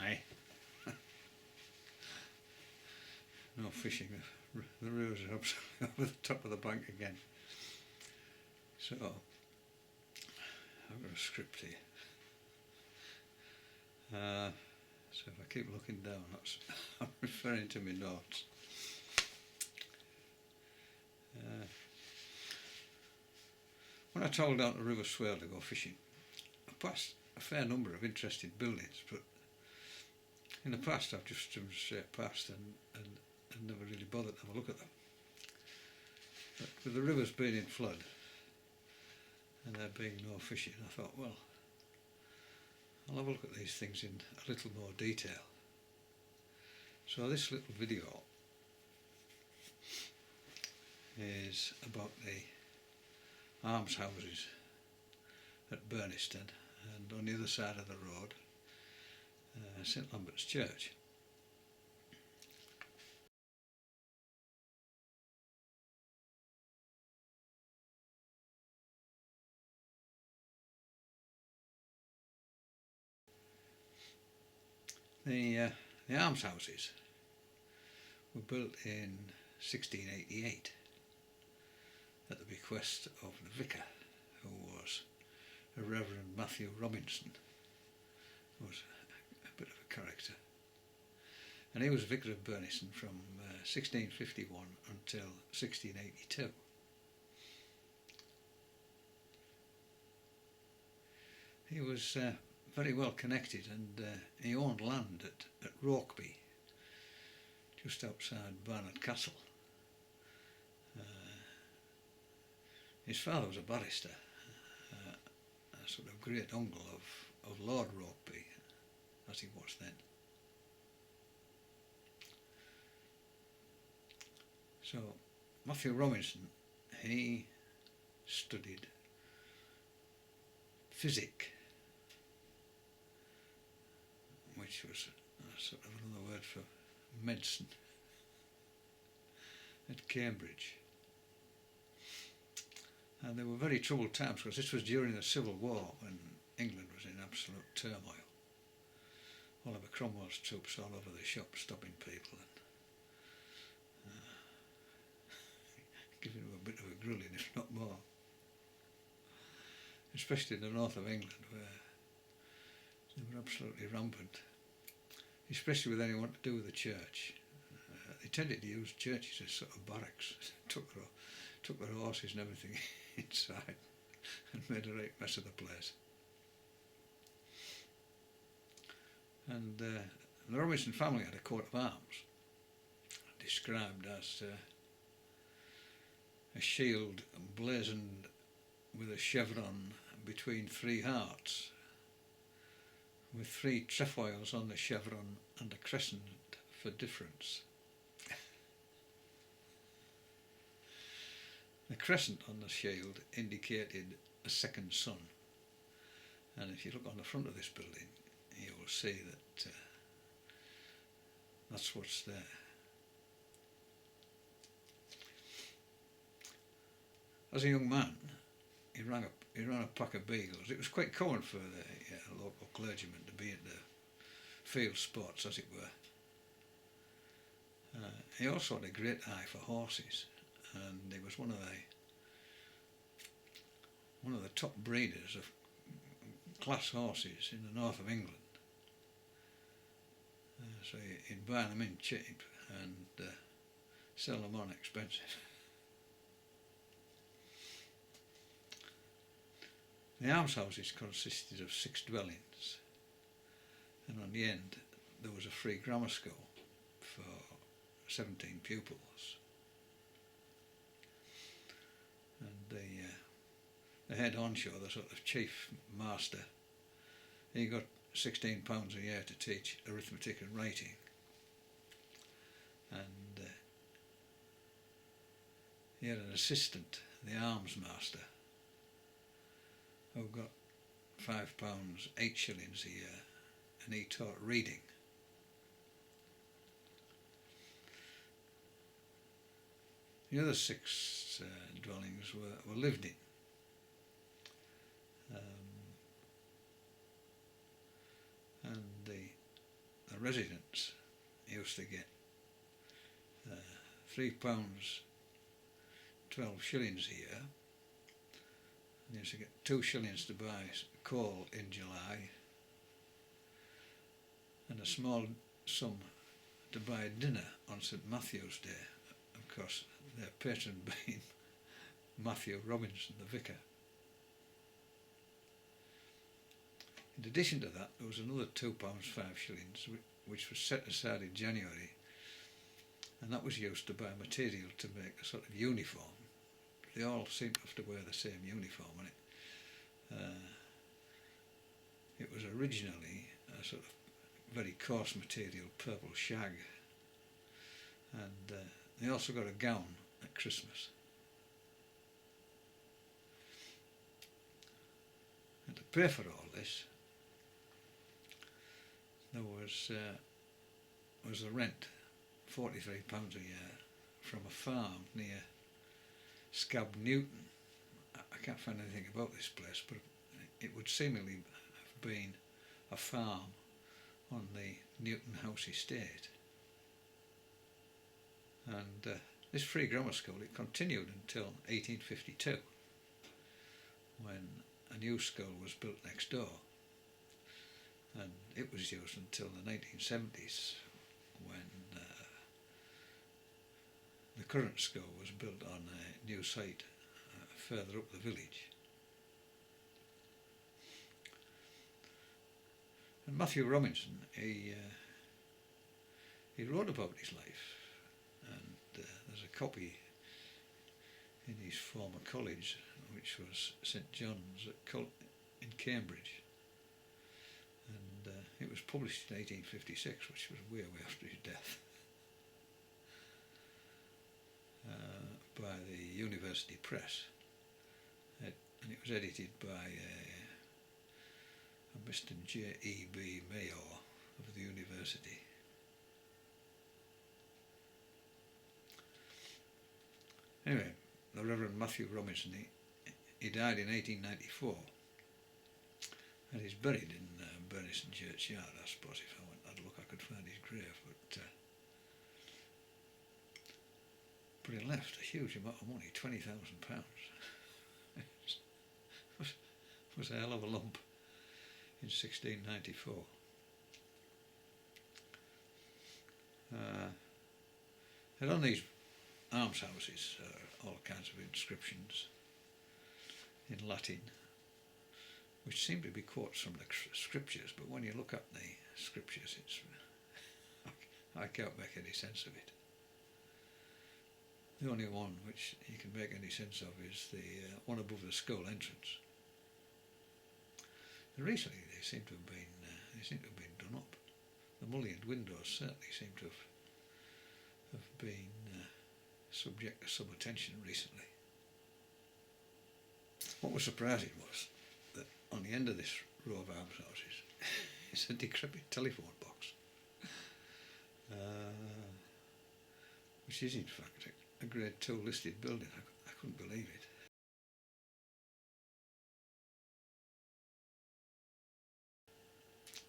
Aye. No fishing. The rivers are up over the top of the bank again. So I've got a script here. So if I keep looking down, I'm referring to my notes. When I travelled down to River Swale to go fishing, I passed a fair number of interesting buildings, but in the past I've just driven straight past and never really bothered to have a look at them. But with the rivers being in flood and there being no fishing, I thought, well, I'll have a look at these things in a little more detail. So this little video is about the Almshouses at Burneston, and on the other side of the road, St Lambert's Church. The Almshouses were built in 1688 at the bequest of the vicar, who was a Reverend Matthew Robinson, who was a bit of a character. And he was vicar of Berneston from 1651 until 1682. He was very well connected, and he owned land at Rokeby, just outside Barnard Castle. His father was a barrister, a sort of great uncle of Lord Rokeby, as he was then. So Matthew Robinson, he studied physic, which was sort of another word for medicine, at Cambridge. And there were very troubled times, because this was during the Civil War, when England was in absolute turmoil. Oliver Cromwell's troops all over the shop, stopping people and giving them a bit of a grilling, if not more. Especially in the north of England, where they were absolutely rampant, especially with anyone to do with the church. They tended to use churches as sort of barracks, took their horses and everything inside and made a right mess of the place. And the Robinson family had a coat of arms, described as a shield blazoned with a chevron between three hearts, with three trefoils on the chevron and a crescent for difference. The crescent on the shield indicated a second son, and if you look on the front of this building, you will see that that's what's there. As a young man, he ran a pack of beagles. It was quite common for the local clergyman to be at the field sports, as it were. He also had a great eye for horses, and he was one of the top breeders of class horses in the north of England. So he'd buy them in cheap and sell them on expensive. The almshouses consisted of 6 dwellings, and on the end there was a free grammar school for 17 pupils. And the head honcho, the sort of chief master, he got £16 a year to teach arithmetic and writing, and he had an assistant, the arms master, who got £5, 8 shillings a year, and he taught reading. The other 6 dwellings were lived in. And residents used to get £3 12 shillings a year. They used to get 2 shillings to buy coal in July and a small sum to buy dinner on St Matthew's Day, of course their patron being Matthew Robinson, the vicar. In addition to that, there was another £2 5 shillings which was set aside in January, and that was used to buy material to make a sort of uniform. They all seemed to have to wear the same uniform, and it was originally a sort of very coarse material, purple shag, and they also got a gown at Christmas. And to pay for all this, there was the rent, £43 a year, from a farm near Scab Newton. I can't find anything about this place, but it would seemingly have been a farm on the Newton House estate. And this free grammar school, it continued until 1852, when a new school was built next door, and it was used until the 1970s, when the current school was built on a new site further up the village. And Matthew Robinson, he wrote about his life, and there's a copy in his former college, which was St John's in Cambridge, and it was published in 1856, which was way after his death, by the University Press, and it was edited by a Mr. J.E.B. Mayo of the university. Anyway, the Reverend Matthew Robinson, he died in 1894, and he's buried in Berneston churchyard. I suppose if I went and had a look I could find his grave, but he left a huge amount of money, £20,000. was a hell of a lump in 1694. And on these almshouses are all kinds of inscriptions in Latin, which seem to be quotes from the scriptures, but when you look up the scriptures, I can't make any sense of it. The only one which you can make any sense of is the one above the school entrance. And recently they seem to have been done up. The mullioned windows certainly seem to have been subject to some attention recently. What was surprising was that on the end of this row of almshouses is a decrepit telephone box, which is in fact a grade 2 listed building. I couldn't believe it.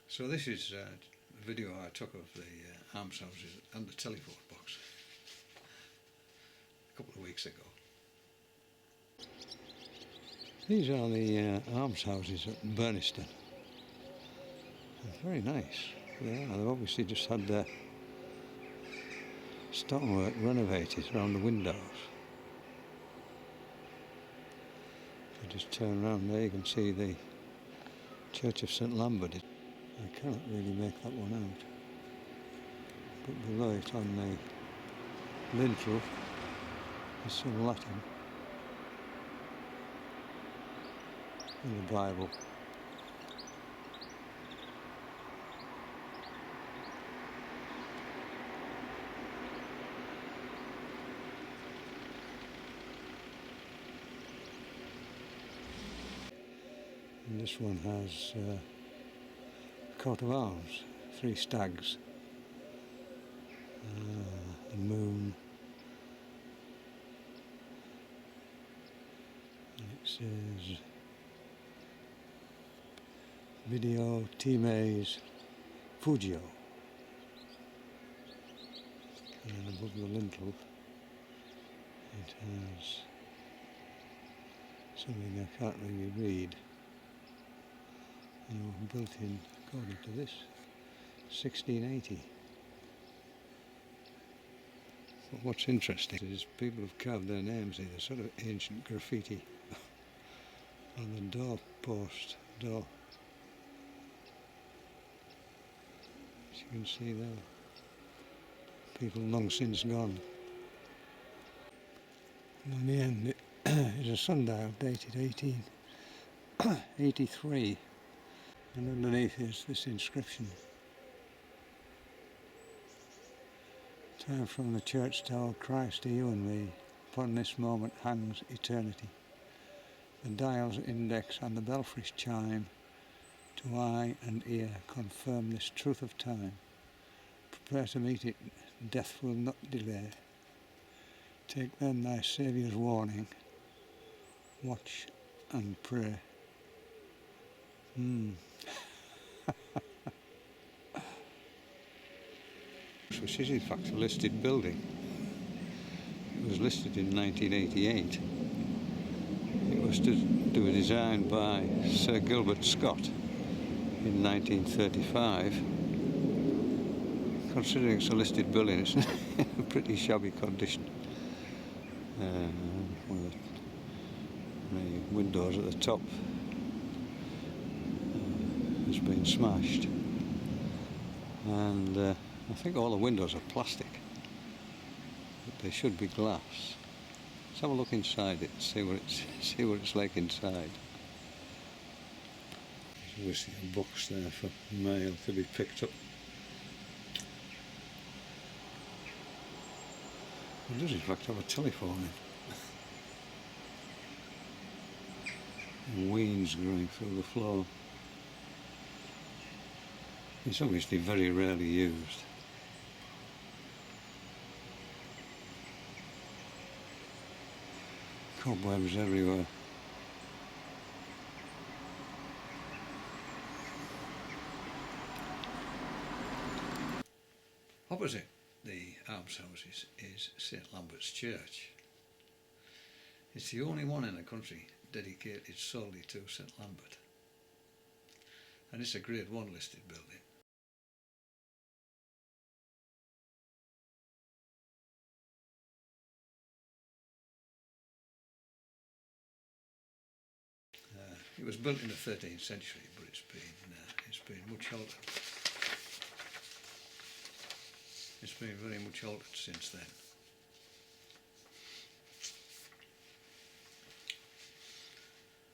So this is a video I took of the almshouses and the telephone box a couple of weeks ago. These are the almshouses at Berneston. They're very nice. They've obviously just had their stonework renovated around the windows. If you just turn around there, you can see the Church of St Lambert. I cannot really make that one out, but below it on the lintel is some Latin and the Bible. And this one has a coat of arms, 3 stags, the moon, and it says Video Times Fugio. and then above the lintel it has something I can't really read. Built in, according to this, 1680. But what's interesting is people have carved their names in a sort of ancient graffiti on the door. As you can see there, people long since gone. And on the end is a sundial dated 1883, and underneath is this inscription: "Time from the church tower, Christ to you and me, upon this moment hangs eternity. The dial's index and the belfry's chime, to eye and ear confirm this truth of time. Prepare to meet it, death will not delay. Take then thy Saviour's warning, watch and pray." Which is in fact a listed building. It was listed in 1988. It was designed by Sir Gilbert Scott in 1935. Considering it's a listed building, it's in a pretty shabby condition. With the windows at the top has been smashed, and I think all the windows are plastic, but they should be glass. Let's have a look inside it, see what it's like inside. There's obviously a box there for mail to be picked up. It does in fact have a telephone in. And weeds growing through the floor. It's obviously very rarely used. Cobwebs everywhere. Opposite the Almshouses is St Lambert's Church. It's the only one in the country dedicated solely to St Lambert, and it's a Grade 1 listed building. It was built in the 13th century, but it's been much altered. It's been very much altered since then.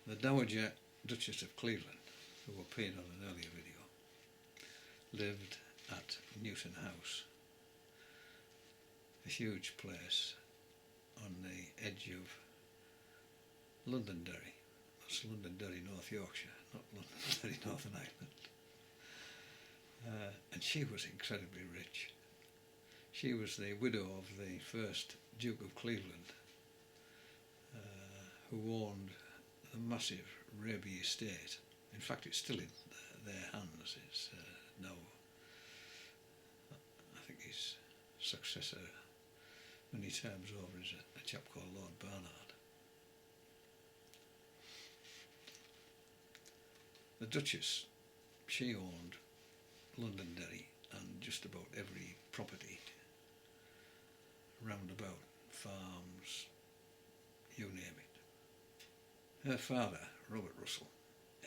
The Dowager Duchess of Cleveland, who appeared on an earlier video, lived at Newton House, a huge place on the edge of Londonderry. That's Londonderry, North Yorkshire, not Londonderry, Northern Ireland. And she was incredibly rich. She was the widow of the first Duke of Cleveland, who owned the massive Raby estate. In fact, it's still in their hands. It's now, I think his successor many times over is a chap called Lord Barnard. The Duchess, she owned Londonderry and just about every property round about, farms, you name it. Her father, Robert Russell,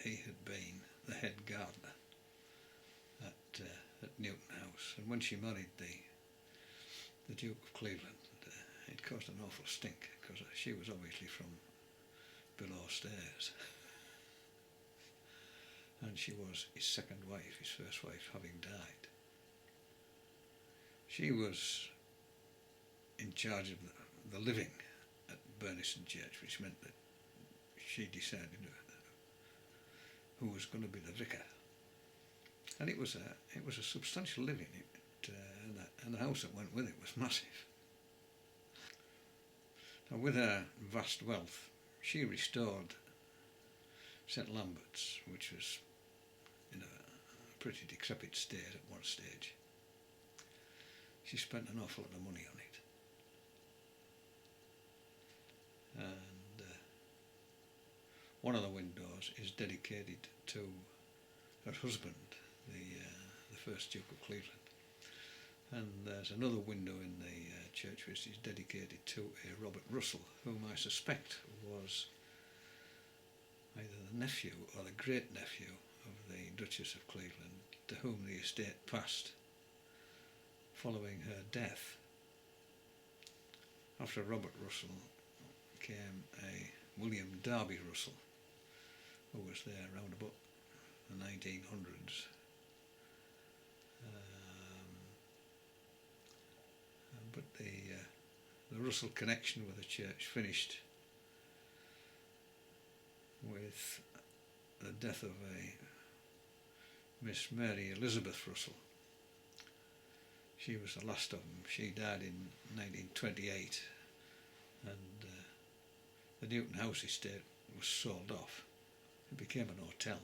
he had been the head gardener at Newton House, and when she married the Duke of Cleveland, it caused an awful stink, because she was obviously from below stairs. And she was his second wife, his first wife having died. She was in charge of the living at Berneston Church, which meant that she decided who was going to be the vicar. And it was a substantial living, and the house that went with it was massive. Now, with her vast wealth, she restored St Lambert's, which was in a pretty decrepit state at one stage. she spent an awful lot of money on it. And one of the windows is dedicated to her husband, the first Duke of Cleveland. And there's another window in the church which is dedicated to a Robert Russell, whom I suspect was either the nephew or the great-nephew of the Duchess of Cleveland, to whom the estate passed following her death. After Robert Russell came a William Darby Russell, who was there around about the 1900s. But the Russell connection with the church finished with the death of a Miss Mary Elizabeth Russell. She was the last of them. She died in 1928, and the Newton House estate was sold off. It became an hotel,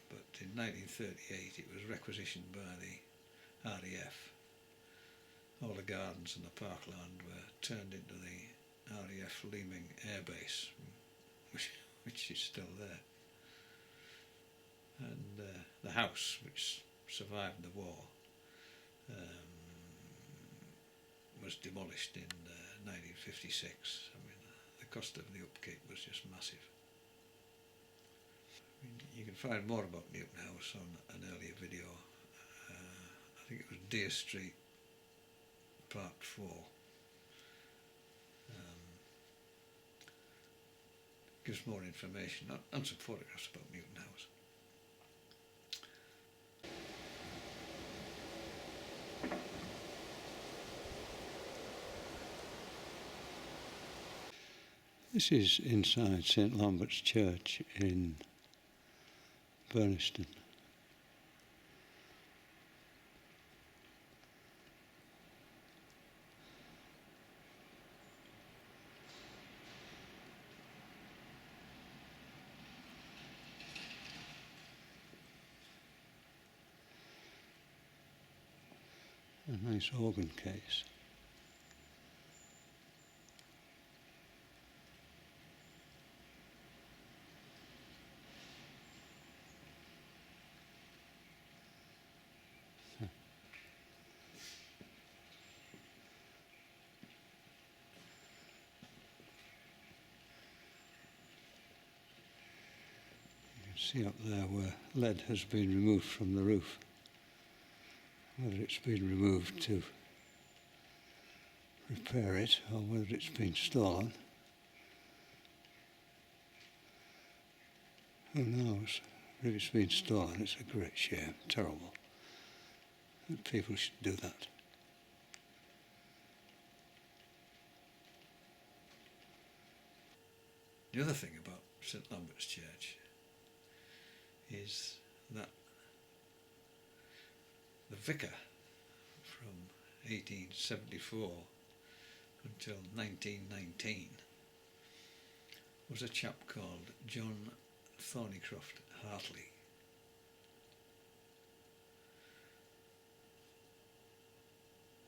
but in 1938 it was requisitioned by the RAF. All the gardens and the parkland were turned into the RAF Leeming Air Base, which is still there. And the house, which survived the war, was demolished in 1956. I mean, the cost of the upkeep was just massive. I mean, you can find more about Newton House on an earlier video. I think it was Deer Street, Part 4. Gives more information and some photographs about Newton House. This is inside St Lambert's Church in Burneston. A nice organ case. See up there where lead has been removed from the roof. Whether it's been removed to repair it or whether it's been stolen, who knows? If it's been stolen, it's a great shame, terrible. People should do that. The other thing about St Lambert's Church is that the vicar from 1874 until 1919 was a chap called John Thornycroft Hartley.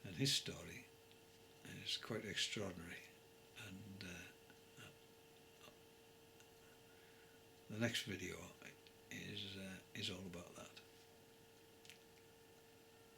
And his story is quite extraordinary, and the next video is all about that.